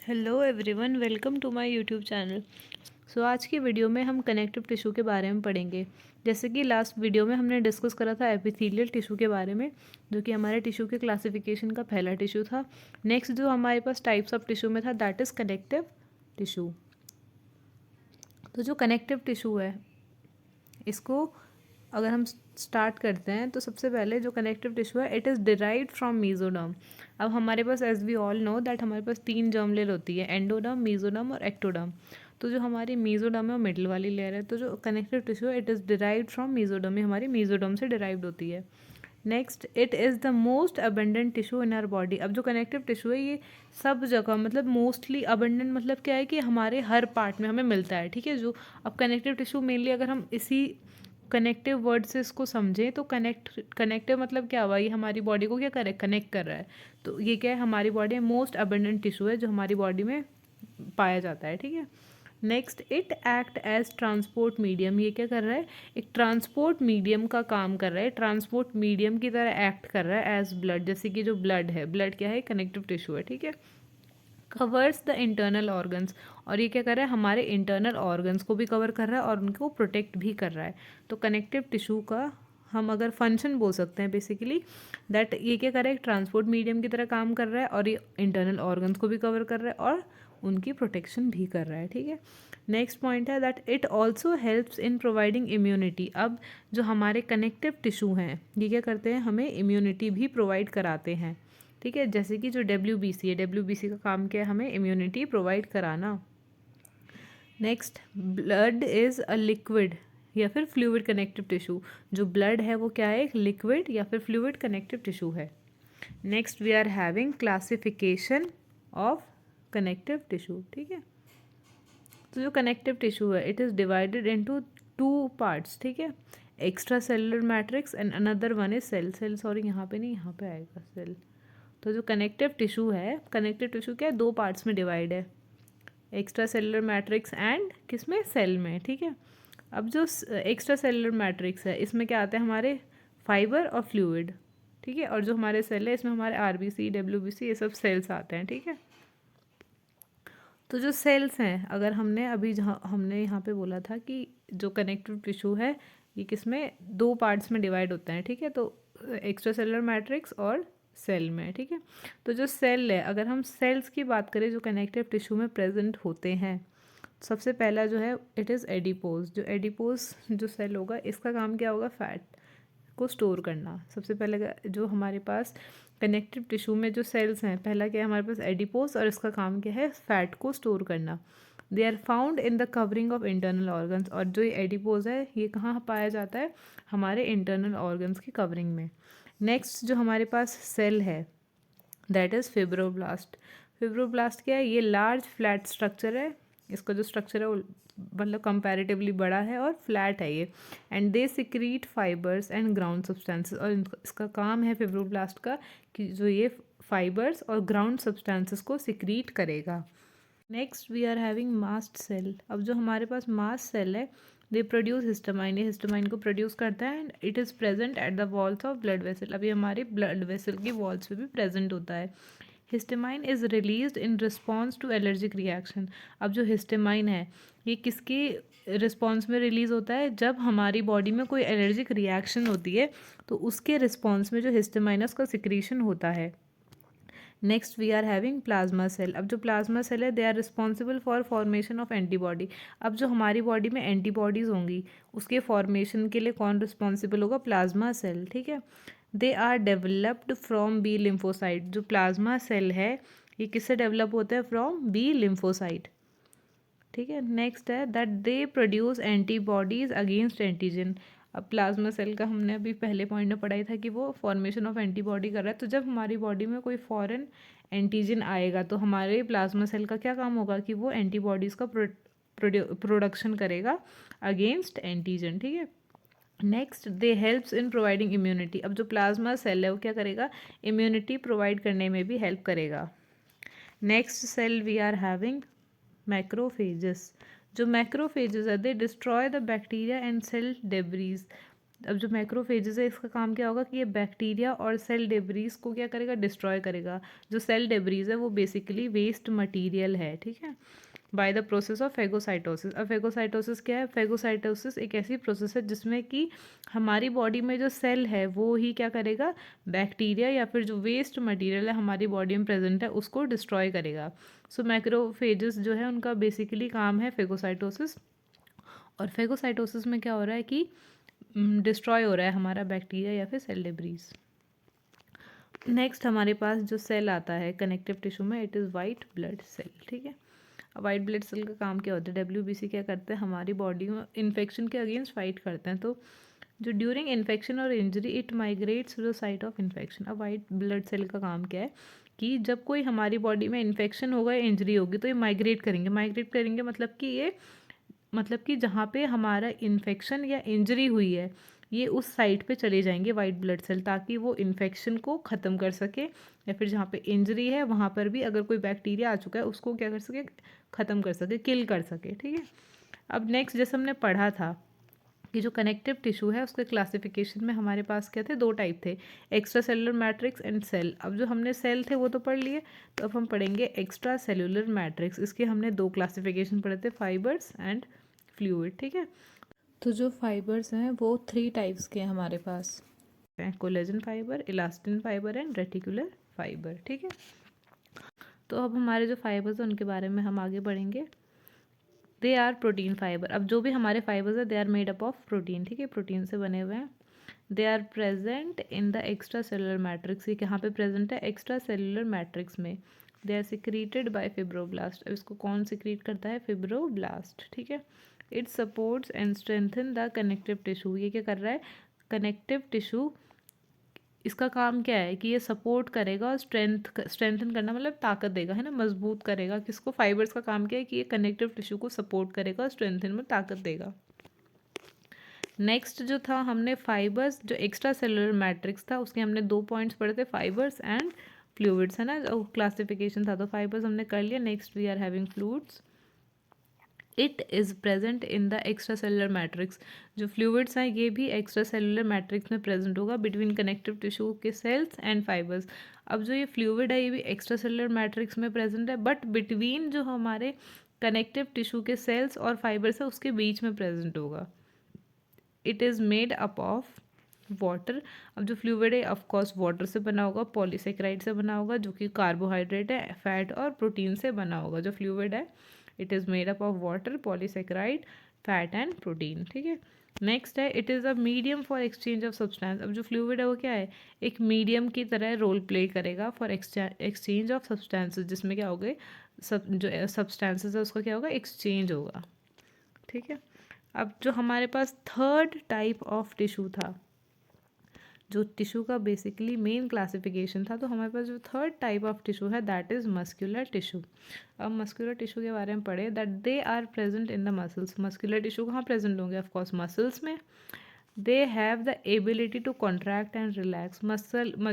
Hello everyone, welcome to my YouTube channel. आज की video में हम कनेक्टिव टिश्यू के बारे में पढ़ेंगे। जैसे कि लास्ट वीडियो में हमने डिस्कस करा था एपिथेलियल टिश्यू के बारे में, जो कि हमारे टिश्यू के क्लासिफिकेशन का पहला टिश्यू था। नेक्स्ट जो हमारे पास टाइप्स ऑफ टिश्यू में था, दैट इज़ कनेक्टिव टिश्यू। तो जो कनेक्टिव टिश्यू है, इसको अगर हम स्टार्ट करते हैं तो सबसे पहले जो कनेक्टिव टिश्यू है, it is derived from mesoderm. अब हमारे पास, as we all know that, हमारे पास 3 जर्म लेयर होती है, एंडोडर्म, मेसोडर्म और एक्टोडर्म। तो जो हमारी मेसोडर्म है वो मिडिल वाली लेयर है। तो जो कनेक्टिव टिश्यू है, it is derived from mesoderm, ये हमारी मेसोडर्म से डिराइव्ड होती है। Next, it is the most abundant tissue in our body. अब जो कनेक्टिव टिश्यू है, ये सब जगह, मतलब मोस्टली अबेंडेंट मतलब क्या है कि हमारे हर पार्ट में हमें मिलता है। ठीक है, जो अब कनेक्टिव टिश्यू मेनली अगर हम इसी कनेक्टिव वर्ड से इसको समझें तो कनेक्टिव मतलब क्या हुआ, ये हमारी बॉडी को क्या करे, कनेक्ट कर रहा है। तो ये क्या है, हमारी बॉडी में मोस्ट अबेंडेंट टिश्यू है जो हमारी बॉडी में पाया जाता है। ठीक है, next, it act as transport medium. ये क्या कर रहा है, एक ट्रांसपोर्ट मीडियम का काम कर रहा है, ट्रांसपोर्ट मीडियम की तरह एक्ट कर रहा है एज ब्लड। जैसे कि जो ब्लड है, ब्लड क्या है, कनेक्टिव टिश्यू है। ठीक है, कवर्स द इंटरनल ऑर्गन्स, और ये क्या कर रहा है, हमारे इंटरनल ऑर्गन्स को भी कवर कर रहा है और उनको प्रोटेक्ट भी कर रहा है। तो कनेक्टिव टिश्यू का हम अगर फंक्शन बोल सकते हैं बेसिकली, दैट ये क्या कर रहा है, ट्रांसपोर्ट मीडियम की तरह काम कर रहा है और ये इंटरनल ऑर्गन्स को भी कवर कर रहा है और उनकी प्रोटेक्शन भी कर रहा है। ठीक है, नेक्स्ट पॉइंट है that it also helps in providing immunity. अब जो हमारे कनेक्टिव टिश्यू हैं, ये क्या करते हैं, हमें इम्यूनिटी भी प्रोवाइड कराते हैं। ठीक है, जैसे कि जो WBC है, WBC का काम क्या है, हमें इम्यूनिटी प्रोवाइड कराना। Next, blood is a liquid या फिर फ्लूइड कनेक्टिव टिश्यू। जो ब्लड है वो क्या है, एक लिक्विड या फिर फ्लूइड कनेक्टिव टिश्यू है। Next, we are having classification of connective tissue. ठीक है, तो जो कनेक्टिव टिश्यू है, it is divided into 2 parts. ठीक है, extra cellular matrix and another one is cell sorry, यहाँ पे नहीं, यहाँ पे आएगा सेल। तो जो कनेक्टिव टिश्यू है, कनेक्टिव टिश्यू क्या है, 2 पार्ट्स में डिवाइड है, एक्स्ट्रा सेलुलर मैट्रिक्स एंड किस में, सेल में। ठीक है, अब जो एक्स्ट्रा सेलुलर मैट्रिक्स है, इसमें क्या आते हैं, हमारे फाइबर और फ्लूइड। ठीक है, और जो हमारे सेल है, इसमें हमारे RBC, WBC, ये सब सेल्स आते हैं। ठीक है, तो जो सेल्स हैं, अगर हमने अभी जहाँ हमने यहाँ पे बोला था कि जो कनेक्टिव टिश्यू है, ये किस में, 2 पार्ट्स में डिवाइड होता है। ठीक है, तो एक्स्ट्रा सेलुलर मैट्रिक्स और सेल में। ठीक है, तो जो सेल है, अगर हम सेल्स की बात करें जो कनेक्टिव टिश्यू में प्रेजेंट होते हैं, सबसे पहला जो है, इट इज़ एडिपोज। जो एडिपोज जो सेल होगा, इसका काम क्या होगा, फैट को स्टोर करना। सबसे पहले जो हमारे पास कनेक्टिव टिश्यू में जो सेल्स हैं, पहला क्या है हमारे पास, एडिपोज, और इसका काम क्या है, फैट को स्टोर करना। They are found in the covering of internal organs, और जो ये एडिपोज है, ये कहाँ पाया जाता है, हमारे इंटरनल ऑर्गन्स की कवरिंग में। नेक्स्ट जो हमारे पास सेल है, दैट इज़ फिब्रोब्लास्ट। फिब्रोब्लास्ट क्या है, ये लार्ज फ्लैट स्ट्रक्चर है, इसका जो स्ट्रक्चर है वो मतलब कंपैरेटिवली बड़ा है और फ्लैट है ये। And they secrete fibres and ground substances, और इसका काम है फिब्रोब्लास्ट का कि जो ये फाइबर्स और ग्राउंड सब्सटेंसेस को सिक्रीट करेगा। Next, we are having mast cell. अब जो हमारे पास मास्ट सेल है, दे प्रोड्यूस हिस्टामाइन, ये हिस्टामाइन को प्रोड्यूस करता है and it is present at the walls of blood vessel. अभी हमारे ब्लड वेसल की वॉल्स पे भी प्रेजेंट होता है। Histamine is released in response to allergic reaction. अब जो हिस्टामाइन है, ये किसकी रिस्पॉन्स में रिलीज़ होता है, जब हमारी बॉडी में कोई एलर्जिक रिएक्शन होती है, तो उसके रिस्पॉन्स में जो हिस्टामाइन है, उसका सिक्रीशन होता है। Next, we are having plasma cell. अब जो प्लाज्मा सेल है, they are responsible for formation of antibody. अब जो हमारी बॉडी में एंटीबॉडीज़ होंगी, उसके फॉर्मेशन के लिए कौन रिस्पॉन्सिबल होगा, प्लाज्मा सेल। ठीक है, they are developed from B lymphocyte. जो प्लाज्मा सेल है, ये किससे डेवलप होता है, फ्रॉम बी लिम्फोसाइट। ठीक है, नेक्स्ट है that they produce antibodies against antigen. अब प्लाज्मा सेल का हमने अभी पहले पॉइंट में पढ़ा ही था कि वो फॉर्मेशन ऑफ एंटीबॉडी कर रहा है। तो जब हमारी बॉडी में कोई फॉरेन एंटीजन आएगा, तो हमारे प्लाज्मा सेल का क्या काम होगा कि वो एंटीबॉडीज़ का प्रोडक्शन करेगा अगेंस्ट एंटीजन। ठीक है, next, they helps in providing immunity. अब जो प्लाज्मा सेल है, वो क्या करेगा, इम्यूनिटी प्रोवाइड करने में भी हेल्प करेगा। Next cell we are having macrophages. जो मैक्रोफेजेस है, they destroy the bacteria and cell debris. अब जो मैक्रोफेजेस है इसका काम क्या होगा कि ये बैक्टीरिया और सेल डेब्रीज को क्या करेगा, डिस्ट्रॉय करेगा। जो सेल डेब्रीज है वो बेसिकली वेस्ट मटेरियल है, ठीक है, by the process of phagocytosis. अब फेगोसाइटोसिस क्या है? फेगोसाइटोसिस एक ऐसी प्रोसेस है जिसमें कि हमारी बॉडी में जो सेल है वो ही क्या करेगा, बैक्टीरिया या फिर जो वेस्ट मटेरियल है हमारी बॉडी में प्रेजेंट है उसको डिस्ट्रॉय करेगा। सो मैक्रोफेजेस जो है उनका बेसिकली काम है फेगोसाइटोसिस। और फेगोसाइटोसिस में क्या हो रहा है कि डिस्ट्रॉय हो रहा है हमारा बैक्टीरिया या फिर सेल डेब्रीज। नेक्स्ट हमारे पास जो सेल आता है कनेक्टिव टिश्यू में, it is white blood cell, ठीक है। वाइट ब्लड सेल का काम क्या होता है? WBC क्या करते हैं, हमारी बॉडी में इन्फेक्शन के अगेंस्ट फाइट करते हैं। तो जो ड्यूरिंग इन्फेक्शन और injury it migrates to the site of infection. अब वाइट ब्लड सेल का काम क्या है कि जब कोई हमारी बॉडी में इन्फेक्शन होगा, इंजरी होगी, तो ये माइग्रेट करेंगे। माइग्रेट करेंगे मतलब कि जहाँ पे हमारा इन्फेक्शन या इंजरी हुई है ये उस साइट पे चले जाएंगे वाइट ब्लड सेल, ताकि वो इन्फेक्शन को ख़त्म कर सके, या फिर जहाँ पे इंजरी है वहाँ पर भी अगर कोई बैक्टीरिया आ चुका है उसको क्या कर सके, ख़त्म कर सके, किल कर सके, ठीक है। अब नेक्स्ट जैसे हमने पढ़ा था कि जो कनेक्टिव टिश्यू है उसके क्लासिफिकेशन में हमारे पास क्या थे, 2 टाइप थे, extra cellular matrix and cell. अब जो हमने सेल थे वो तो पढ़ लिए, तो अब हम पढ़ेंगे एक्स्ट्रा सेलुलर मैट्रिक्स। इसके हमने 2 क्लासिफिकेशन पढ़े थे, फाइबर्स एंड फ्लूइड, ठीक है। तो जो फाइबर्स हैं वो 3 टाइप्स के हैं हमारे पास, collagen fibre, elastin fibre and reticular fibre, ठीक है। तो अब हमारे जो फाइबर्स हैं उनके बारे में हम आगे बढ़ेंगे। They are protein fibre. अब जो भी हमारे फाइबर्स है they are made up of protein, ठीक है, प्रोटीन से बने हुए हैं। They are present in the extra cellular matrix. ये कहाँ पे प्रेजेंट है? एक्स्ट्रा सेलुलर मैट्रिक्स में। They are secreted by fibroblast. अब इसको कौन सिक्रीट करता है? फिब्रोब्लास्ट, ठीक है। It supports and strengthen the connective tissue. ये क्या कर रहा है? कनेक्टिव टिश्यू, इसका काम क्या है कि ये सपोर्ट करेगा और स्ट्रेंथन करना मतलब ताकत देगा, है ना, मजबूत करेगा। किसको? फाइबर्स का काम क्या है कि ये कनेक्टिव टिश्यू को सपोर्ट करेगा और स्ट्रेंथन में ताकत देगा। नेक्स्ट जो था हमने फाइबर्स, जो एक्स्ट्रा सेलुलर मैट्रिक्स था उसके हमने 2 पॉइंट्स पढ़े थे, फाइबर्स एंड फ्लूइड्स, है ना, जो क्लासिफिकेशन था। तो फाइबर्स हमने कर लिया। Next we are having fluids. It is present in the extra cellular matrix. जो फ्लूइड्स हैं ये भी एक्स्ट्रा सेलुलर मैट्रिक्स में प्रेजेंट होगा बिटवीन कनेक्टिव टिश्यू के सेल्स एंड फाइबर्स। अब जो ये फ्लूइड है ये भी एक्स्ट्रा सेलुलर मैट्रिक्स में प्रेजेंट है, बट बिटवीन जो हमारे कनेक्टिव टिश्यू के सेल्स और फाइबर्स है उसके बीच में प्रेजेंट होगा। It is made up of water. अब जो फ्लूइड है ऑफकोर्स वाटर से बना होगा, पॉलीसेक्राइड से बना होगा जो कि कार्बोहाइड्रेट है, फैट और प्रोटीन से बना होगा। जो फ्लूइड है it is made up of water, polysaccharide, fat and protein, ठीक है। नेक्स्ट है it is a medium for exchange of substance. अब जो फ्लूइड है वो क्या है? एक मीडियम की तरह रोल प्ले करेगा फॉर एक्सचेंज ऑफ सब्सटेंसेस, जिसमें क्या होगा, जो सब्सटेंसेस है उसका क्या होगा, एक्सचेंज होगा, ठीक है। अब जो हमारे पास थर्ड टाइप ऑफ टिश्यू था, जो टिश्यू का बेसिकली मेन क्लासिफिकेशन था, तो हमारे पास जो थर्ड टाइप ऑफ टिश्यू है दैट इज़ मस्कुलर टिश्यू। अब मस्कुलर टिश्यू के बारे में पढ़े, that they are present in the muscles. Muscular tissue कहाँ प्रेजेंट होंगे? ऑफकोर्स मसल्स में। They have the ability to contract and relax.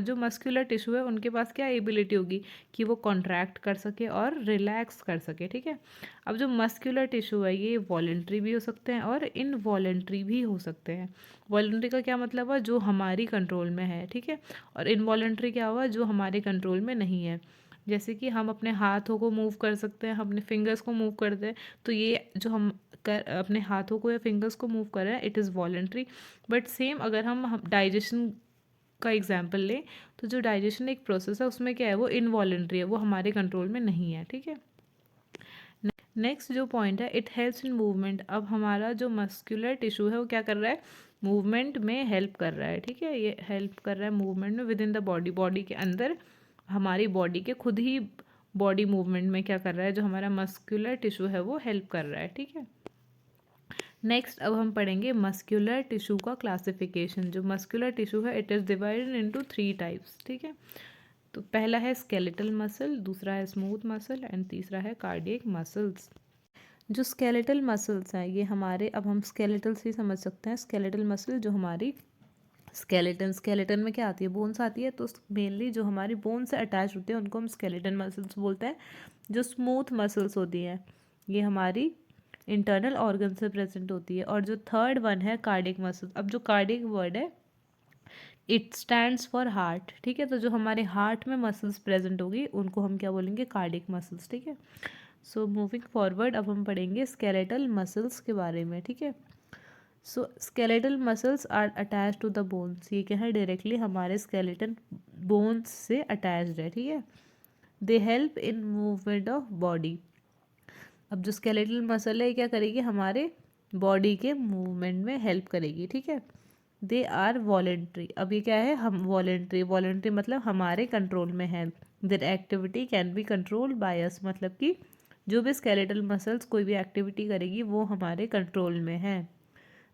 जो मस्कुलर टिश्यू है उनके पास क्या एबिलिटी होगी कि वो कॉन्ट्रैक्ट कर सके और रिलैक्स कर सके, ठीक है। अब जो मस्कुलर टिश्यू है ये वॉलेंट्री भी हो सकते हैं और इनवॉलेंट्री भी हो सकते हैं। वॉलेंट्री का क्या मतलब है? जो हमारी कंट्रोल में है, ठीक है, और इनवॉलेंट्री क्या हुआ? जो हमारे कंट्रोल में नहीं है। जैसे कि हम अपने हाथों को मूव कर सकते हैं, हम अपने फिंगर्स को मूव करते हैं, तो ये जो हम अपने हाथों को या फिंगर्स को मूव कर रहे हैं it is voluntary. But same अगर हम डाइजेशन का एग्जाम्पल लें, तो जो डाइजेशन एक प्रोसेस है उसमें क्या है, वो इनवॉलेंट्री है, वो हमारे कंट्रोल में नहीं है, ठीक है। नेक्स्ट जो पॉइंट है, इट हेल्प्स इन मूवमेंट। अब हमारा जो मस्कुलर टिश्यू है वो क्या कर रहा है? मूवमेंट में हेल्प कर रहा है, ठीक है, ये हेल्प कर रहा है मूवमेंट में with in the body. Body के अंदर, हमारी बॉडी के खुद ही बॉडी मूवमेंट में क्या कर रहा है? जो हमारा मस्कुलर टिश्यू है वो हेल्प कर रहा है, ठीक है। नेक्स्ट अब हम पढ़ेंगे मस्कुलर टिश्यू का क्लासिफिकेशन। जो मस्कुलर टिश्यू है it is divided into 3 types, ठीक है। तो पहला है स्केलेटल मसल, दूसरा है स्मूथ मसल एंड तीसरा है कार्डियक मसल्स। जो स्केलेटल मसल्स हैं ये हमारे, अब हम स्केलेटल से ही समझ सकते हैं, स्केलेटल मसल जो हमारी स्केलेटन में क्या आती है? बोन्स आती है, तो मेनली जो हमारी बोन से अटैच होते हैं उनको हम स्केलेटन मसल्स बोलते हैं। जो स्मूथ मसल्स होती हैं ये हमारी इंटरनल ऑर्गन से प्रेजेंट होती है। और जो थर्ड वन है कार्डियक मसल्स। अब जो कार्डियक वर्ड है इट स्टैंड्स फॉर हार्ट, ठीक है। तो जो हमारे हार्ट में मसल्स प्रेजेंट होगी उनको हम क्या बोलेंगे, कार्डियक मसल्स, ठीक है। सो मूविंग फॉरवर्ड अब हम पढ़ेंगे स्केलेटल मसल्स के बारे में, ठीक है। So skeletal muscles are attach to the bones, ये क्या है, डायरेक्टली हमारे स्केलेटन बोन्स से अटैच्ड है, ठीक है। They help in movement of body. अब जो स्केलेटल मसल है ये क्या करेगी, हमारे बॉडी के मूवमेंट में हेल्प करेगी, ठीक है। They are voluntary. अब ये क्या है, हम वॉलेंट्री, वॉलेंट्री मतलब हमारे कंट्रोल में है। There activity can be control by us, मतलब कि जो भी स्केलेटल मसल्स कोई भी एक्टिविटी करेगी वो हमारे कंट्रोल में है।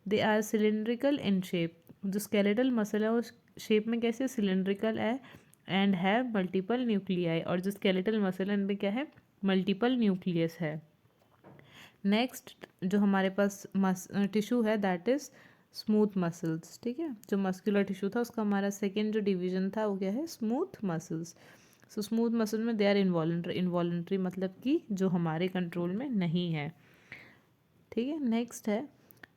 They are cylindrical in shape. जो स्केलेटल मसल है वो शेप में कैसे, सिलेंड्रिकल है एंड हैव मल्टीपल न्यूक्लियाई। और जो स्केलेटल मसल है उनमें क्या है, मल्टीपल न्यूक्लियस है। नेक्स्ट जो हमारे पास टिश्यू है दैट इज़ स्मूथ मसल्स, ठीक है। जो मस्कुलर टिश्यू था उसका हमारा सेकेंड जो डिवीजन था वो क्या है, smooth muscles. So smooth muscle में दे आर इनवॉलेंट्री, इनवॉलेंट्री मतलब कि जो हमारे कंट्रोल में नहीं है, ठीक है। नेक्स्ट है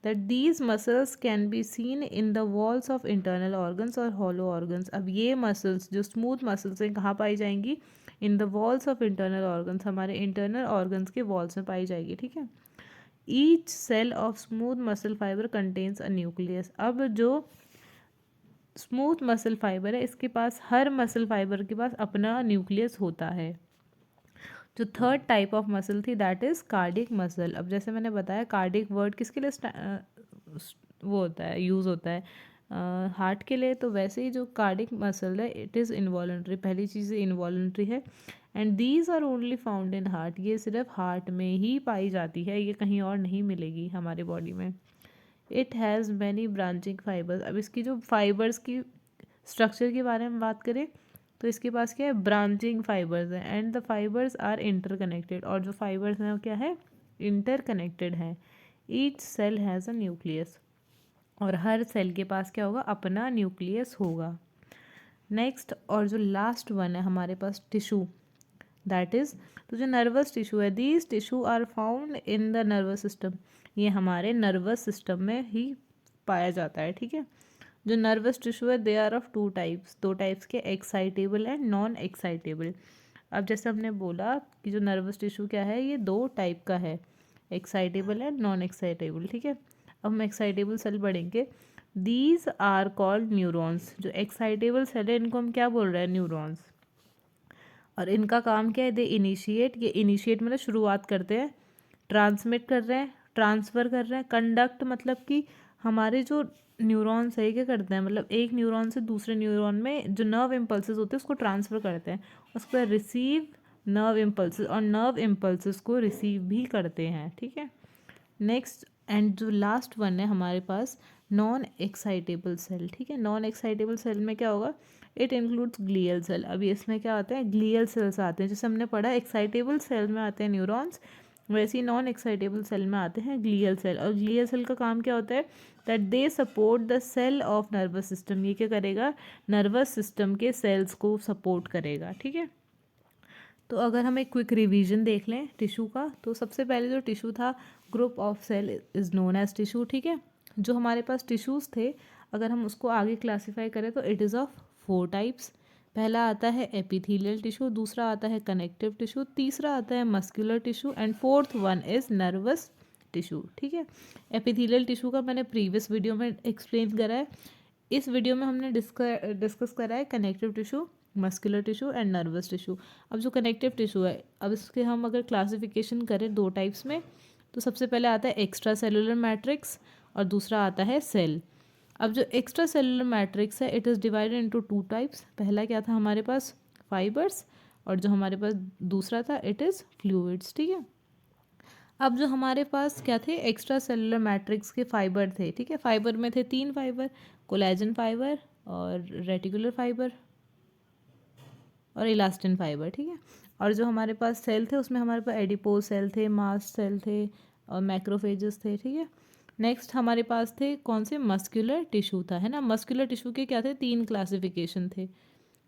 that these muscles can be seen in the walls of internal organs और हॉलो ऑर्गन्स। अब ये मसल्स जो स्मूथ मसल्स हैं कहाँ पाई जाएंगी, in the walls of internal organs, हमारे इंटरनल ऑर्गन्स के वॉल्स में पाई जाएगी, ठीक है। Each cell of smooth muscle fibre contains a nucleus. अब जो स्मूथ मसल फाइबर है इसके पास, हर मसल फाइबर के पास अपना न्यूक्लियस होता है। जो थर्ड टाइप ऑफ मसल थी दैट इज़ कार्डियक मसल। अब जैसे मैंने बताया कार्डियक वर्ड किसके लिए वो होता है, यूज़ होता है, हार्ट के लिए। तो वैसे ही जो कार्डियक मसल है इट इज़ इनवॉलेंट्री, पहली चीज़ इनवॉलेंट्री है। And these are only found in heart, ये सिर्फ हार्ट में ही पाई जाती है, ये कहीं और नहीं मिलेगी हमारे बॉडी में। It has many branching fibres. अब इसकी जो फाइबर्स की स्ट्रक्चर के बारे में बात करें तो इसके पास क्या है, ब्रांचिंग फाइबर्स हैं and the fibres are interconnected. और जो फाइबर्स हैं वो क्या है, इंटरकनेक्टेड हैं। Each cell has a nucleus, और हर सेल के पास क्या होगा, अपना न्यूक्लियस होगा। नेक्स्ट और जो लास्ट वन है हमारे पास टिश्यू, दैट इज़ तो जो नर्वस टिश्यू है, these tissue are found in the nervous system, ये हमारे नर्वस सिस्टम में ही पाया जाता है, ठीक है। जो नर्वस टिश्यू है they are of two types, दो टाइप्स के, एक्साइटेबल एंड नॉन एक्साइटेबल। अब जैसे हमने बोला कि जो नर्वस टिश्यू क्या है, ये दो टाइप का है, एक्साइटेबल एंड नॉन एक्साइटेबल, ठीक है। अब हम एक्साइटेबल सेल पढ़ेंगे। These are called neurons. जो एक्साइटेबल सेल है इनको हम क्या बोल रहे हैं, न्यूरॉन्स। और इनका काम क्या है, दे इनिशिएट, ये इनिशिएट मतलब शुरुआत करते हैं, ट्रांसमिट कर रहे हैं, ट्रांसफ़र कर रहे हैं, कंडक्ट मतलब कि हमारे जो न्यूरॉन्स है क्या करते हैं, मतलब एक न्यूरॉन से दूसरे न्यूरॉन में जो नर्व इम्पल्सेस होते हैं उसको ट्रांसफ़र करते हैं, उसके बाद रिसीव नर्व इम्पल्सेस, और नर्व इम्पल्सेस को रिसीव भी करते हैं, ठीक है। नेक्स्ट एंड जो लास्ट वन है हमारे पास नॉन एक्साइटेबल सेल, ठीक है। नॉन एक्साइटेबल सेल में क्या होगा, इट इंक्लूड्स ग्लियल सेल। अभी इसमें क्या आते हैं, ग्लियल सेल्स आते हैं। जैसे हमने पढ़ा एक्साइटेबल सेल में आते हैं न्यूरॉन्स, वैसे ही नॉन एक्साइटेबल सेल में आते हैं ग्लियल सेल। और ग्लियल सेल का काम क्या होता है, that they support the cell of nervous system, ये क्या करेगा, नर्वस सिस्टम के सेल्स को सपोर्ट करेगा, ठीक है। तो अगर हम एक क्विक रिवीजन देख लें टिश्यू का, तो सबसे पहले जो टिश्यू था, group of cell is known as tissue, ठीक है। जो हमारे पास टिश्यूज़ थे अगर हम उसको आगे क्लासीफाई करें तो इट इज़ ऑफ 4 टाइप्स। पहला आता है एपिथेलियल टिश्यू, दूसरा आता है कनेक्टिव टिश्यू, तीसरा आता है muscular tissue and fourth one is nervous tissue, ठीक है। एपिथेलियल टिश्यू का मैंने प्रीवियस वीडियो में एक्सप्लेन करा है। इस वीडियो में हमने डिस्कस करा है connective tissue, muscular tissue and nervous tissue. अब जो कनेक्टिव टिश्यू है, अब इसके हम अगर क्लासिफिकेशन करें दो टाइप्स में, तो सबसे पहले आता है एक्स्ट्रा सेलुलर मैट्रिक्स और दूसरा आता है सेल। अब जो एक्स्ट्रा सेलुलर मैट्रिक्स है it is divided into 2 types. पहला क्या था हमारे पास, फाइबर्स, और जो हमारे पास दूसरा था इट इज़ फ्लूइड्स, ठीक है। अब जो हमारे पास क्या थे, एक्स्ट्रा सेलुलर मैट्रिक्स के फाइबर थे, ठीक है। फाइबर में थे 3 फाइबर, कोलेजन फाइबर और रेटिकुलर फाइबर और इलास्टिन फाइबर, ठीक है। और जो हमारे पास सेल थे उसमें हमारे पास एडिपोज सेल थे, मास्ट सेल थे और मैक्रोफेजेस थे, ठीक है। नेक्स्ट हमारे पास थे कौन से, मस्कुलर टिश्यू था, है ना। मस्कुलर टिश्यू के क्या थे, 3 क्लासिफिकेशन थे,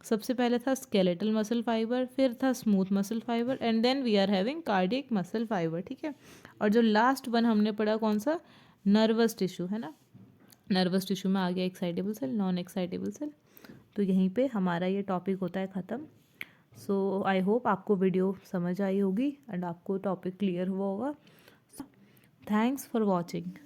सबसे पहले था स्केलेटल मसल फाइबर, फिर था smooth muscle fibre, and then we are having cardiac muscle fibre, ठीक है। और जो लास्ट वन हमने पढ़ा कौन सा, नर्वस टिश्यू, है ना। नर्वस टिश्यू में आ गया excitable cell, non excitable cell. तो यहीं पे हमारा ये टॉपिक होता है ख़त्म। सो आई होप आपको वीडियो समझ आई होगी एंड आपको टॉपिक क्लियर हुआ होगा। Thanks for watching.